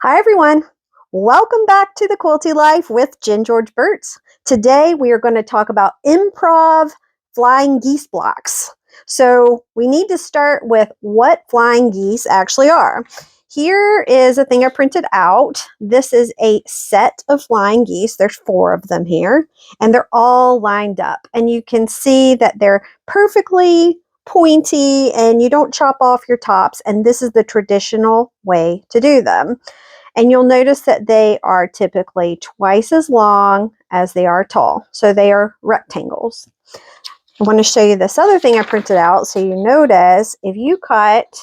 Hi everyone, welcome back to the Quilty Life with Jenn George Burt. Today we are going to talk about improv flying geese blocks. So we need to start with what flying geese actually are. Here is a thing I printed out. This is a set of flying geese. There's 4 of them here, and they're all lined up. And you can see that they're perfectly pointy and you don't chop off your tops. And this is the traditional way to do them. And you'll notice that they are typically twice as long as they are tall. So they are rectangles. I want to show you this other thing I printed out. So you notice if you cut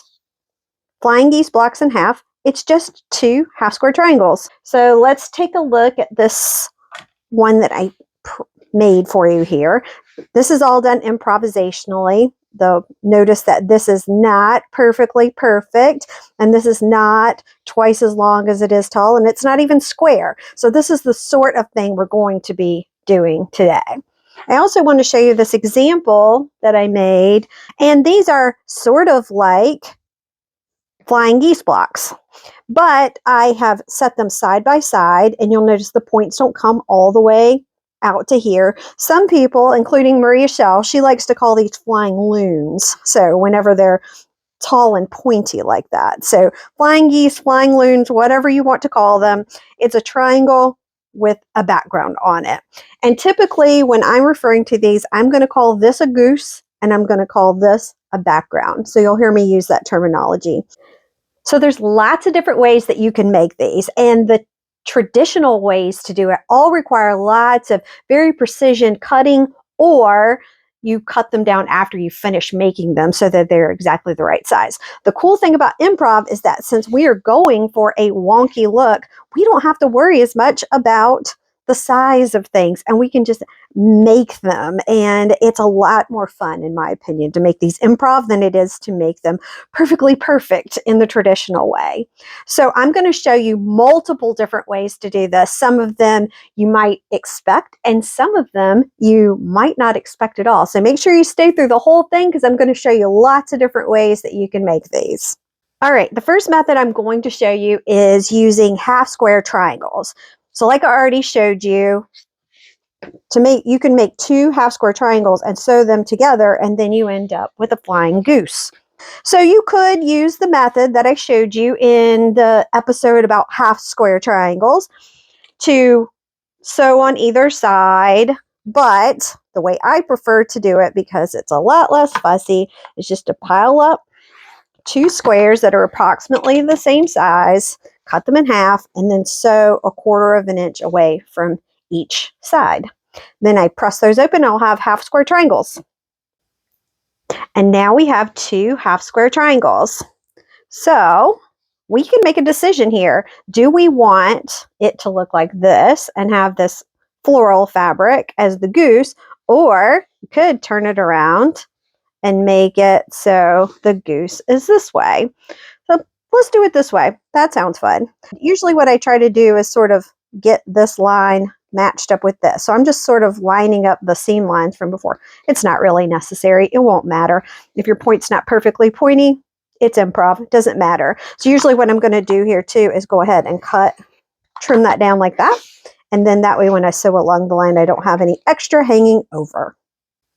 flying geese blocks in half, it's just 2 half square triangles. So let's take a look at this one that I made for you here. This is all done improvisationally. Notice that this is not perfectly perfect, and this is not twice as long as it is tall, and it's not even square. So this is the sort of thing we're going to be doing today. I also want to show you this example that I made, and these are sort of like flying geese blocks, but I have set them side by side, and you'll notice the points don't come all the way out to here. Some people, including Maria Shell, she likes to call these flying loons. So whenever they're tall and pointy like that. So flying geese, flying loons, whatever you want to call them, it's a triangle with a background on it. And typically when I'm referring to these, I'm going to call this a goose and I'm going to call this a background. So you'll hear me use that terminology. So there's lots of different ways that you can make these, and the traditional ways to do it all require lots of very precision cutting, or you cut them down after you finish making them so that they're exactly the right size. The cool thing about improv is that since we are going for a wonky look, we don't have to worry as much about the size of things, and we can just make them. And it's a lot more fun, in my opinion, to make these improv than it is to make them perfectly perfect in the traditional way. So I'm going to show you multiple different ways to do this. Some of them you might expect, and some of them you might not expect at all. So make sure you stay through the whole thing, because I'm going to show you lots of different ways that you can make these. All right, the first method I'm going to show you is using half square triangles. So like I already showed you, you can make 2 half square triangles and sew them together, and then you end up with a flying goose. So you could use the method that I showed you in the episode about half square triangles to sew on either side, but the way I prefer to do it, because it's a lot less fussy, is just to pile up 2 squares that are approximately the same size, cut them in half, and then sew 1/4 of an inch away from each side. Then I press those open, I'll have half square triangles. And now we have 2 half square triangles. So we can make a decision here. Do we want it to look like this and have this floral fabric as the goose, or you could turn it around and make it so the goose is this way. So let's do it this way. That sounds fun. Usually what I try to do is sort of get this line matched up with this. So I'm just sort of lining up the seam lines from before. It's not really necessary. It won't matter. If your point's not perfectly pointy, it's improv. It doesn't matter. So usually what I'm going to do here too is go ahead and trim that down like that. And then that way when I sew along the line, I don't have any extra hanging over.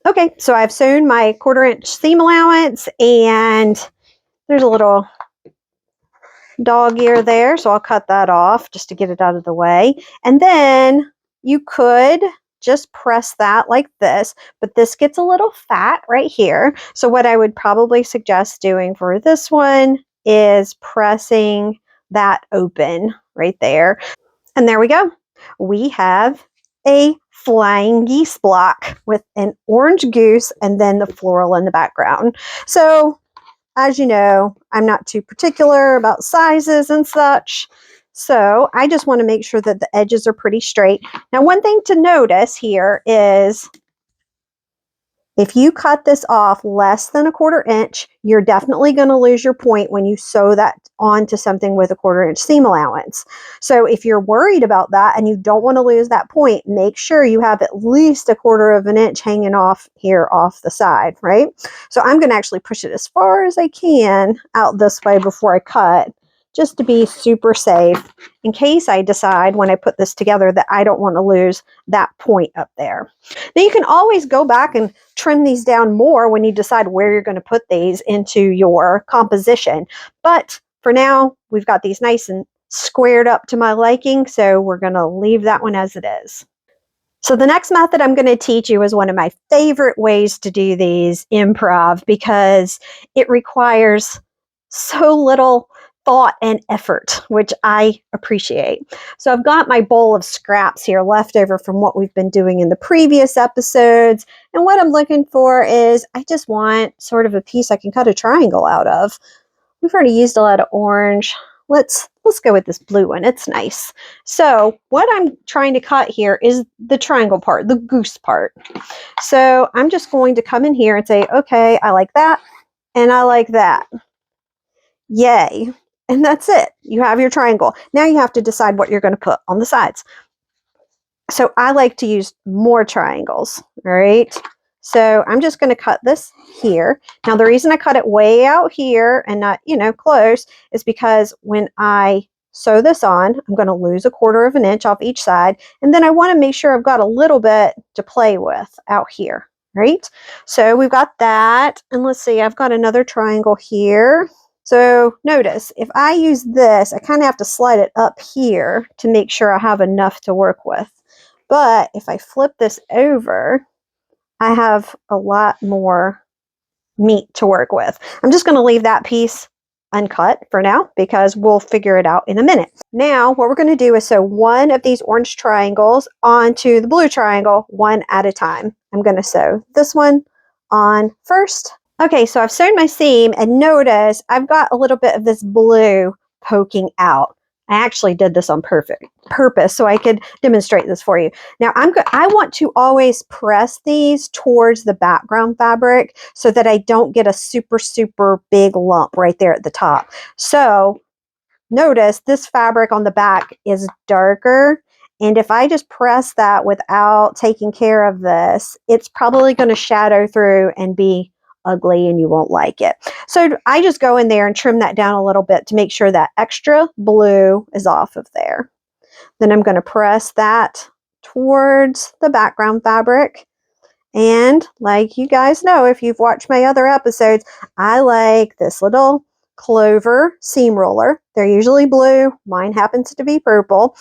Okay, so I've sewn my 1/4 inch seam allowance, and there's a little dog ear there, so I'll cut that off just to get it out of the way. And then you could just press that like this, but this gets a little fat right here. So what I would probably suggest doing for this one is pressing that open right there. And there we go. We have a flying geese block with an orange goose and then the floral in the background. So as you know, I'm not too particular about sizes and such. So I just want to make sure that the edges are pretty straight. Now, one thing to notice here is if you cut this off less than 1/4 inch, you're definitely going to lose your point when you sew that onto something with a 1/4 inch seam allowance. So if you're worried about that and you don't want to lose that point, make sure you have at least 1/4 of an inch hanging off here off the side, right? So I'm going to actually push it as far as I can out this way before I cut, just to be super safe in case I decide when I put this together that I don't want to lose that point up there. Now you can always go back and trim these down more when you decide where you're going to put these into your composition. But for now, we've got these nice and squared up to my liking, so we're going to leave that one as it is. So the next method I'm going to teach you is one of my favorite ways to do these improv because it requires so little thought and effort, which I appreciate. So I've got my bowl of scraps here left over from what we've been doing in the previous episodes. And what I'm looking for is I just want sort of a piece I can cut a triangle out of. We've already used a lot of orange. Let's go with this blue one. It's nice. So what I'm trying to cut here is the triangle part, the goose part. So I'm just going to come in here and say, okay, I like that and I like that. Yay. And that's it. You have your triangle. Now you have to decide what you're going to put on the sides. So I like to use more triangles, all right? So I'm just going to cut this here. Now the reason I cut it way out here and not, close is because when I sew this on, I'm going to lose 1/4 of an inch off each side. And then I want to make sure I've got a little bit to play with out here, right? So we've got that. And let's see, I've got another triangle here. So notice, if I use this, I kind of have to slide it up here to make sure I have enough to work with. But if I flip this over, I have a lot more meat to work with. I'm just going to leave that piece uncut for now because we'll figure it out in a minute. Now, what we're going to do is sew one of these orange triangles onto the blue triangle one at a time. I'm going to sew this one on first. Okay, so I've sewn my seam and notice I've got a little bit of this blue poking out. I actually did this on purpose so I could demonstrate this for you. Now I want to always press these towards the background fabric so that I don't get a super big lump right there at the top. So notice this fabric on the back is darker. And if I just press that without taking care of this, it's probably going to shadow through and be ugly and you won't like it. So I just go in there and trim that down a little bit to make sure that extra blue is off of there. Then I'm going to press that towards the background fabric. And like you guys know, if you've watched my other episodes, I like this little clover seam roller. They're usually blue. Mine happens to be purple.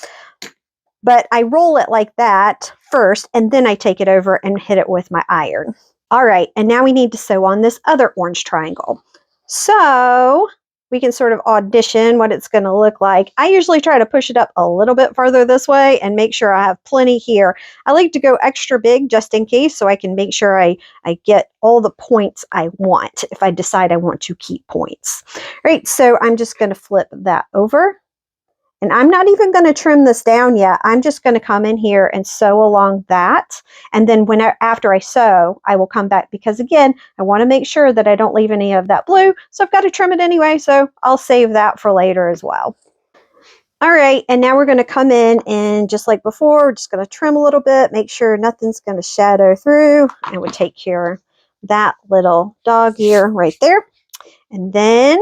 But I roll it like that first, and then I take it over and hit it with my iron. All right, and now we need to sew on this other orange triangle. So we can sort of audition what it's going to look like. I usually try to push it up a little bit farther this way and make sure I have plenty here. I like to go extra big just in case so I can make sure I get all the points I want if I decide I want to keep points. All right, so I'm just going to flip that over. And I'm not even going to trim this down yet. I'm just going to come in here and sew along that. And then after I sew, I will come back because again, I want to make sure that I don't leave any of that blue. So I've got to trim it anyway. So I'll save that for later as well. All right, and now we're going to come in and just like before, we're just going to trim a little bit, make sure nothing's going to shadow through. And we'll take care of that little dog ear right there. And then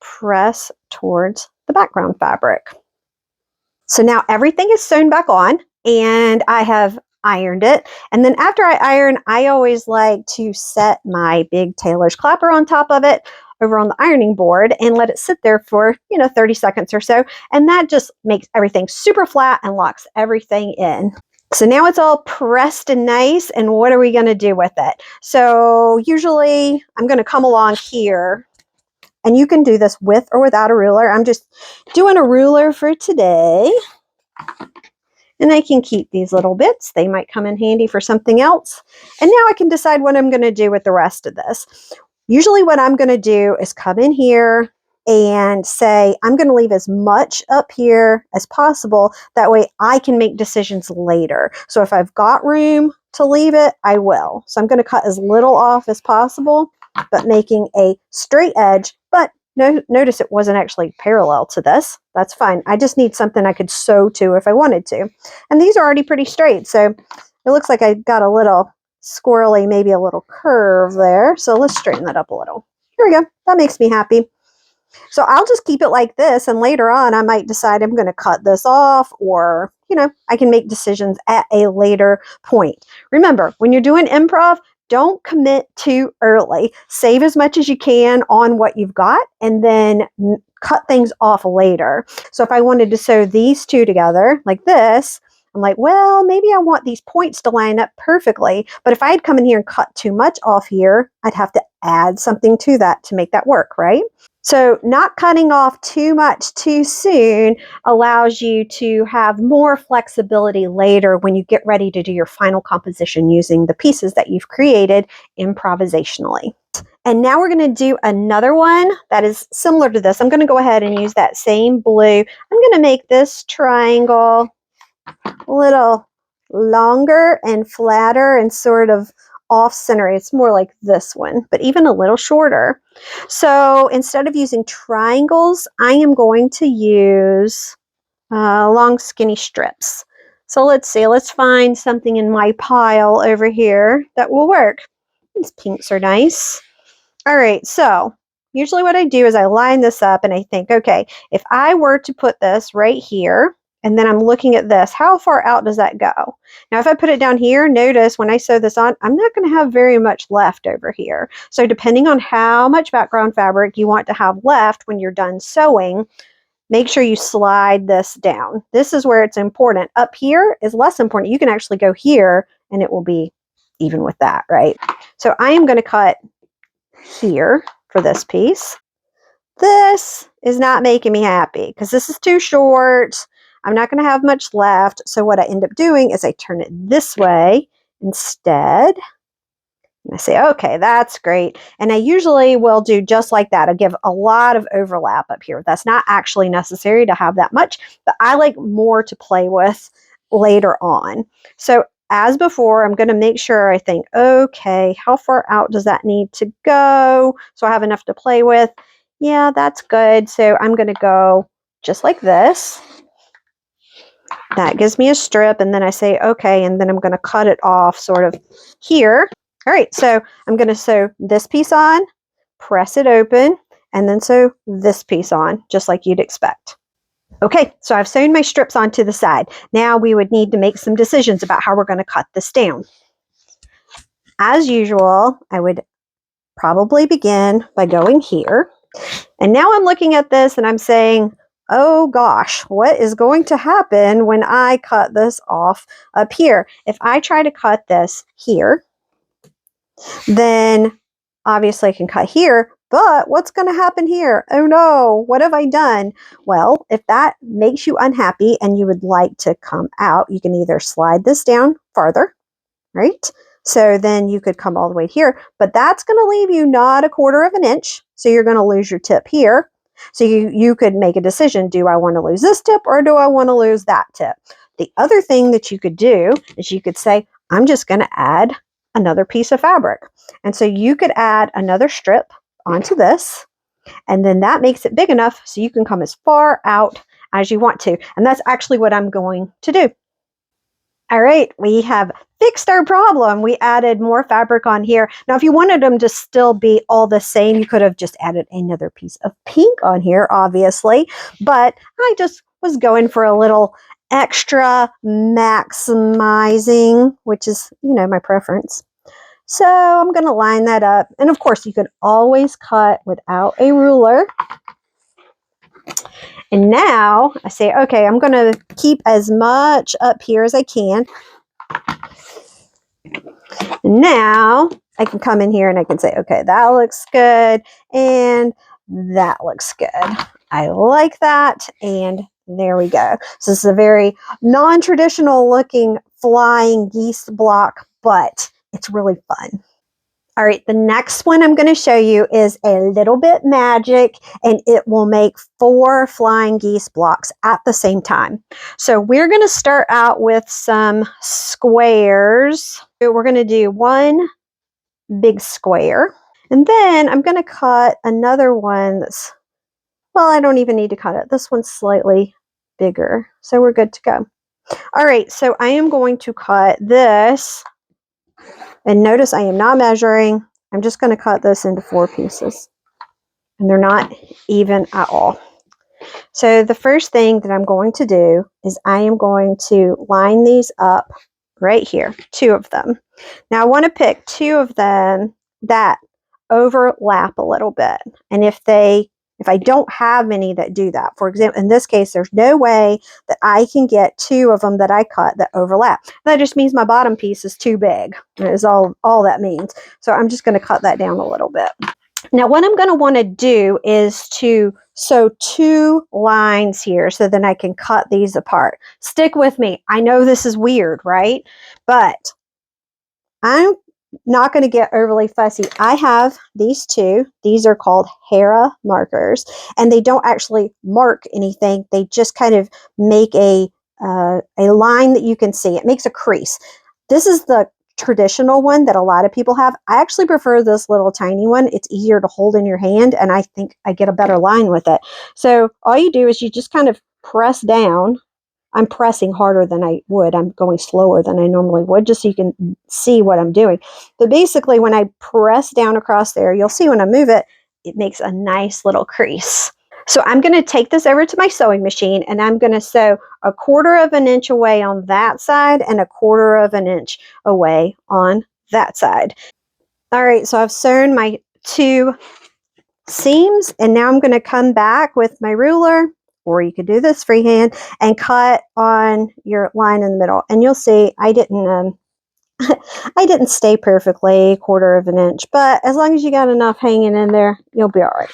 press towards the background fabric. So now everything is sewn back on and I have ironed it. And then after I iron, I always like to set my big tailor's clapper on top of it over on the ironing board and let it sit there for, 30 seconds or so. And that just makes everything super flat and locks everything in. So now it's all pressed and nice. And what are we going to do with it? So usually I'm going to come along here. And you can do this with or without a ruler. I'm just doing a ruler for today. And I can keep these little bits. They might come in handy for something else. And now I can decide what I'm going to do with the rest of this. Usually what I'm going to do is come in here and say, I'm going to leave as much up here as possible. That way I can make decisions later. So if I've got room to leave it, I will. So I'm going to cut as little off as possible, but making a straight edge. But notice it wasn't actually parallel to this. That's fine. I just need something I could sew to if I wanted to. And these are already pretty straight. So it looks like I got a little squirrely, maybe a little curve there. So let's straighten that up a little. Here we go. That makes me happy. So I'll just keep it like this, and later on I might decide I'm going to cut this off, or, I can make decisions at a later point. Remember, when you're doing improv, don't commit too early. Save as much as you can on what you've got, and then cut things off later. So if I wanted to sew these two together like this, I'm like, well, maybe I want these points to line up perfectly. But if I had come in here and cut too much off here, I'd have to add something to that to make that work, right? So not cutting off too much too soon allows you to have more flexibility later when you get ready to do your final composition using the pieces that you've created improvisationally. And now we're going to do another one that is similar to this. I'm going to go ahead and use that same blue. I'm going to make this triangle a little longer and flatter and sort of off center. It's more like this one, but even a little shorter. So instead of using triangles, I am going to use long skinny strips. So let's see, let's find something in my pile over here that will work. These pinks are nice. All right, so usually what I do is I line this up and I think, okay, if I were to put this right here, and then I'm looking at this, how far out does that go? Now, if I put it down here, notice when I sew this on, I'm not going to have very much left over here. So depending on how much background fabric you want to have left when you're done sewing, make sure you slide this down. This is where it's important. Up here is less important. You can actually go here and it will be even with that, right? So I am going to cut here for this piece. This is not making me happy because this is too short. I'm not going to have much left. So what I end up doing is I turn it this way instead. And I say, okay, that's great. And I usually will do just like that. I give a lot of overlap up here. That's not actually necessary to have that much, but I like more to play with later on. So as before, I'm going to make sure I think, okay, how far out does that need to go? So I have enough to play with. Yeah, that's good. So I'm going to go just like this. That gives me a strip, and then I say, okay, and then I'm going to cut it off sort of here. All right, so I'm going to sew this piece on, press it open, and then sew this piece on, just like you'd expect. Okay, so I've sewn my strips onto the side. Now we would need to make some decisions about how we're going to cut this down. As usual, I would probably begin by going here. And now I'm looking at this and I'm saying, oh gosh, what is going to happen when I cut this off up here? If I try to cut this here, then obviously I can cut here, but what's going to happen here? Oh no, what have I done? Well, if that makes you unhappy and you would like to come out, you can either slide this down farther, right? So then you could come all the way here, but that's going to leave you not a 1/4 of an inch. So you're going to lose your tip here. So you could make a decision. Do I want to lose this tip or do I want to lose that tip? The other thing that you could do is you could say, I'm just going to add another piece of fabric. And so you could add another strip onto this, and then that makes it big enough so you can come as far out as you want to. And that's actually what I'm going to do. All right, we have fixed our problem. We added more fabric on here. Now, if you wanted them to still be all the same, you could have just added another piece of pink on here, obviously. But I just was going for a little extra maximizing, which is, my preference. So I'm going to line that up. And of course, you could always cut without a ruler. And now I say, okay, I'm going to keep as much up here as I can. Now I can come in here and I can say, okay, that looks good. And that looks good. I like that. And there we go. So this is a very non-traditional looking flying geese block, but it's really fun. All right, the next one I'm going to show you is a little bit magic, and it will make 4 flying geese blocks at the same time. So we're going to start out with some squares. We're going to do 1 big square, and then I'm going to cut another one that's, well, I don't even need to cut it. This one's slightly bigger, so we're good to go. All right, so I am going to cut this. And notice I am not measuring. I'm just going to cut this into 4 pieces. and they're not even at all. So the first thing that I'm going to do is I am going to line these up right here, 2 of them. Now I want to pick 2 of them that overlap a little bit. And if I don't have many that do that, for example, in this case, there's no way that I can get 2 of them that I cut that overlap. That just means my bottom piece is too big. Is all that means. So I'm just going to cut that down a little bit. Now what I'm going to want to do is to sew 2 lines here so then I can cut these apart. Stick with me. I know this is weird, right? But I'm not going to get overly fussy. I have these 2. These are called Hera markers, and they don't actually mark anything. They just kind of make a line that you can see. It makes a crease. This is the traditional one that a lot of people have. I actually prefer this little tiny one. It's easier to hold in your hand, and I think I get a better line with it. So all you do is you just kind of press down. I'm pressing harder than I would. I'm going slower than I normally would, just so you can see what I'm doing. But basically, when I press down across there, you'll see when I move it, it makes a nice little crease. So I'm going to take this over to my sewing machine, and I'm going to sew 1/4 of an inch away on that side and 1/4 of an inch away on that side. All right, so I've sewn my 2 seams, and now I'm going to come back with my ruler, or you could do this freehand, and cut on your line in the middle. And you'll see I didn't I didn't stay perfectly 1/4 of an inch, but as long as you got enough hanging in there, you'll be all right.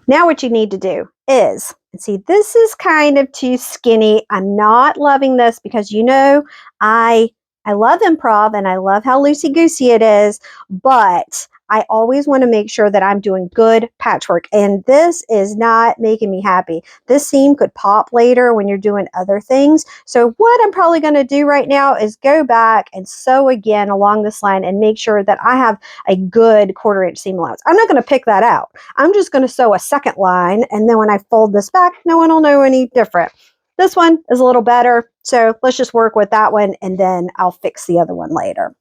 Now what you need to do is, see, this is kind of too skinny. I'm not loving this because, you know, I love improv and I love how loosey-goosey it is, but I always want to make sure that I'm doing good patchwork, and this is not making me happy. This seam could pop later when you're doing other things. So what I'm probably going to do right now is go back and sew again along this line and make sure that I have a good 1/4 inch seam allowance. I'm not going to pick that out. I'm just going to sew a second line, and then when I fold this back, no one will know any different. This one is a little better, so let's just work with that one, and then I'll fix the other one later.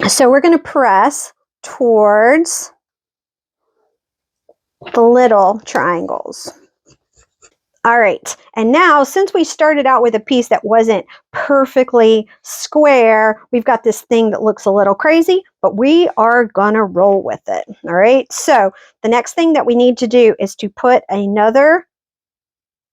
So we're going to press towards the little triangles. All right, and now since we started out with a piece that wasn't perfectly square, we've got this thing that looks a little crazy, but we are gonna roll with it. All right, so the next thing that we need to do is to put another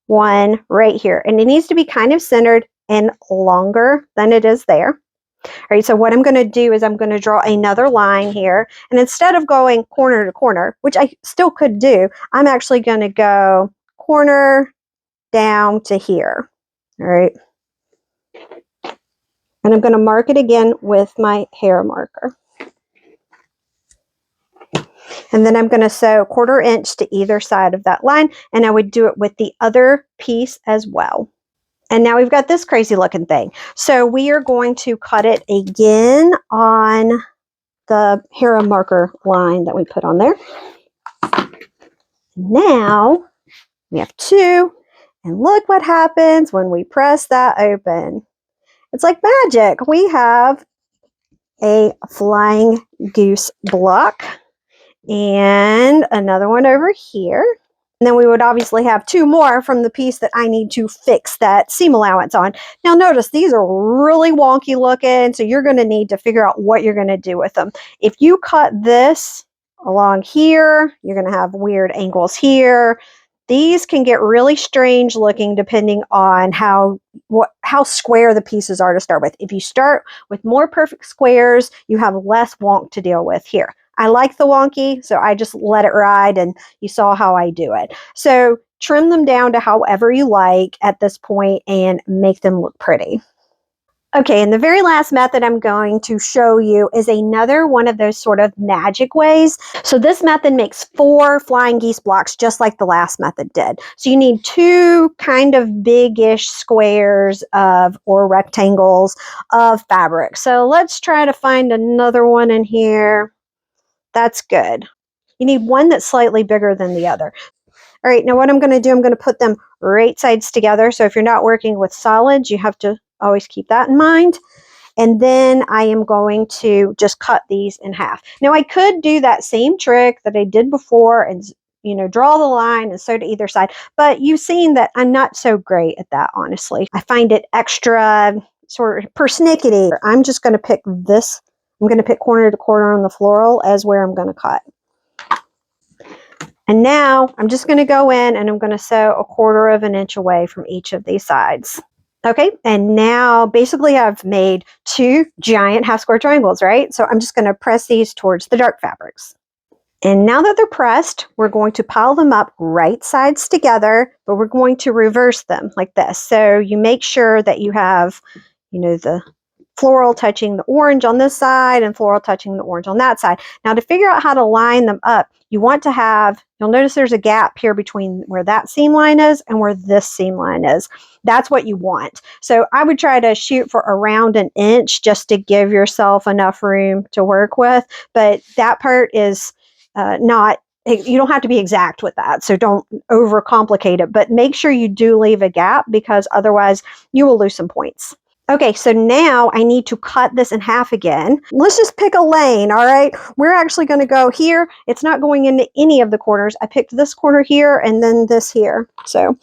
one right here, and it needs to be kind of centered and longer than it is there. All right, so what I'm going to do is I'm going to draw another line here, and instead of going corner to corner, which I still could do, I'm actually going to go corner down to here. All right, and I'm going to mark it again with my Hera marker. And then I'm going to sew 1/4 inch to either side of that line, and I would do it with the other piece as well. And now we've got this crazy looking thing. So we are going to cut it again on the Hera marker line that we put on there. Now we have 2, and look what happens when we press that open. It's like magic. We have a flying goose block and another one over here. And then we would obviously have 2 more from the piece that I need to fix that seam allowance on. Now notice these are really wonky looking, so you're going to need to figure out what you're going to do with them. If you cut this along here, you're going to have weird angles here. These can get really strange looking depending on how square the pieces are to start with. If you start with more perfect squares, you have less wonk to deal with here. I like the wonky, so I just let it ride, and you saw how I do it. So trim them down to however you like at this point and make them look pretty. Okay, and the very last method I'm going to show you is another one of those sort of magic ways. So this method makes 4 flying geese blocks just like the last method did. So you need 2 kind of big-ish squares or rectangles of fabric. So let's try to find another one in here. That's good. You need one that's slightly bigger than the other. All right, now what I'm going to do, I'm going to put them right sides together. So if you're not working with solids, you have to always keep that in mind. And then I am going to just cut these in half. Now I could do that same trick that I did before and draw the line and sew to either side, but you've seen that I'm not so great at that, honestly. I find it extra sort of persnickety. I'm just going to pick this. I'm going to pick corner to corner on the floral as where I'm going to cut. And now I'm just going to go in and I'm going to sew 1/4 of an inch away from each of these sides. Okay, and now basically I've made 2 giant half square triangles, right? So I'm just going to press these towards the dark fabrics. And now that they're pressed, we're going to pile them up right sides together, but we're going to reverse them like this. So you make sure that you have, the floral touching the orange on this side and floral touching the orange on that side. Now to figure out how to line them up, you want to have, you'll notice there's a gap here between where that seam line is and where this seam line is. That's what you want. So I would try to shoot for around 1 inch just to give yourself enough room to work with. But that part is you don't have to be exact with that. So don't overcomplicate it, but make sure you do leave a gap because otherwise you will lose some points. Okay, so now I need to cut this in half again. Let's just pick a lane, all right? We're actually going to go here. It's not going into any of the corners. I picked this corner here and then this here. So,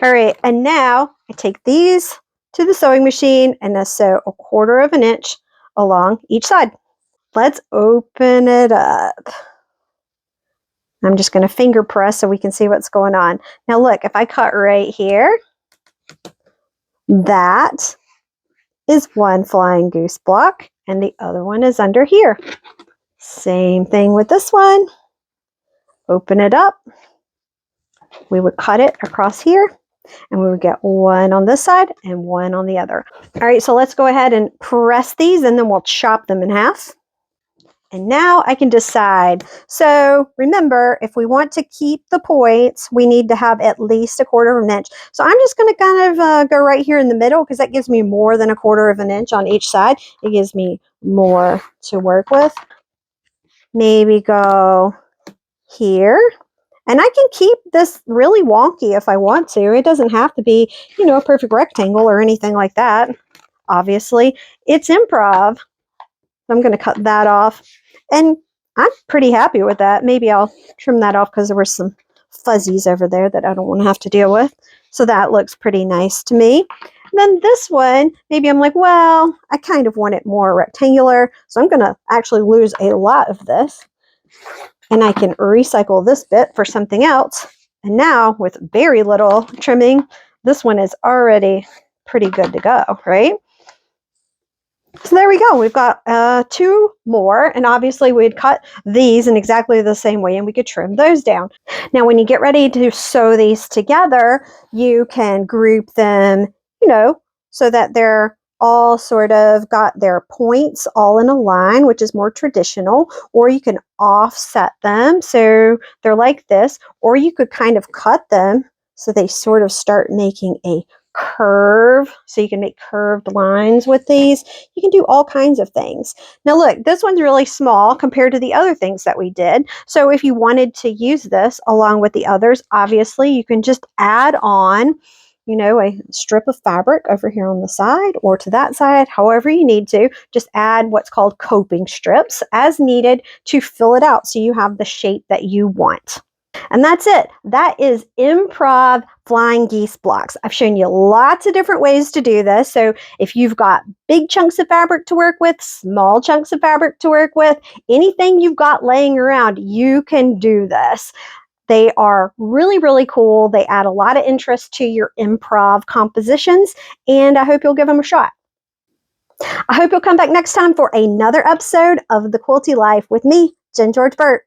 all right, and now I take these to the sewing machine and I sew 1/4 of an inch along each side. Let's open it up. I'm just going to finger press so we can see what's going on. Now look, if I cut right here, that is one flying goose block and the other one is under here. Same thing with this one. Open it up. We would cut it across here and we would get one on this side and one on the other. All right, so let's go ahead and press these and then we'll chop them in half. And now I can decide. So remember, if we want to keep the points, we need to have at least 1/4 of an inch. So I'm just going to kind of go right here in the middle because that gives me more than 1/4 of an inch on each side. It gives me more to work with. Maybe go here. And I can keep this really wonky if I want to. It doesn't have to be, a perfect rectangle or anything like that. Obviously, it's improv. I'm going to cut that off. And I'm pretty happy with that. Maybe I'll trim that off because there were some fuzzies over there that I don't want to have to deal with. So that looks pretty nice to me. And then this one, maybe I'm like, well, I kind of want it more rectangular. So I'm going to actually lose a lot of this. And I can recycle this bit for something else. And now with very little trimming, this one is already pretty good to go, right? So there we go. We've got 2 more, and obviously we'd cut these in exactly the same way and we could trim those down. Now when you get ready to sew these together, you can group them, so that they're all sort of got their points all in a line, which is more traditional, or you can offset them so they're like this, or you could kind of cut them so they sort of start making a curve, so you can make curved lines with these. You can do all kinds of things. Now look, this one's really small compared to the other things that we did. So if you wanted to use this along with the others, obviously you can just add on, a strip of fabric over here on the side or to that side, however you need to. Just add what's called coping strips as needed to fill it out so you have the shape that you want. And that's it. That is improv flying geese blocks. I've shown you lots of different ways to do this. So if you've got big chunks of fabric to work with, small chunks of fabric to work with, anything you've got laying around, you can do this. They are really, really cool. They add a lot of interest to your improv compositions, and I hope you'll give them a shot. I hope you'll come back next time for another episode of The Quilty Life with me, Jenn George Burt.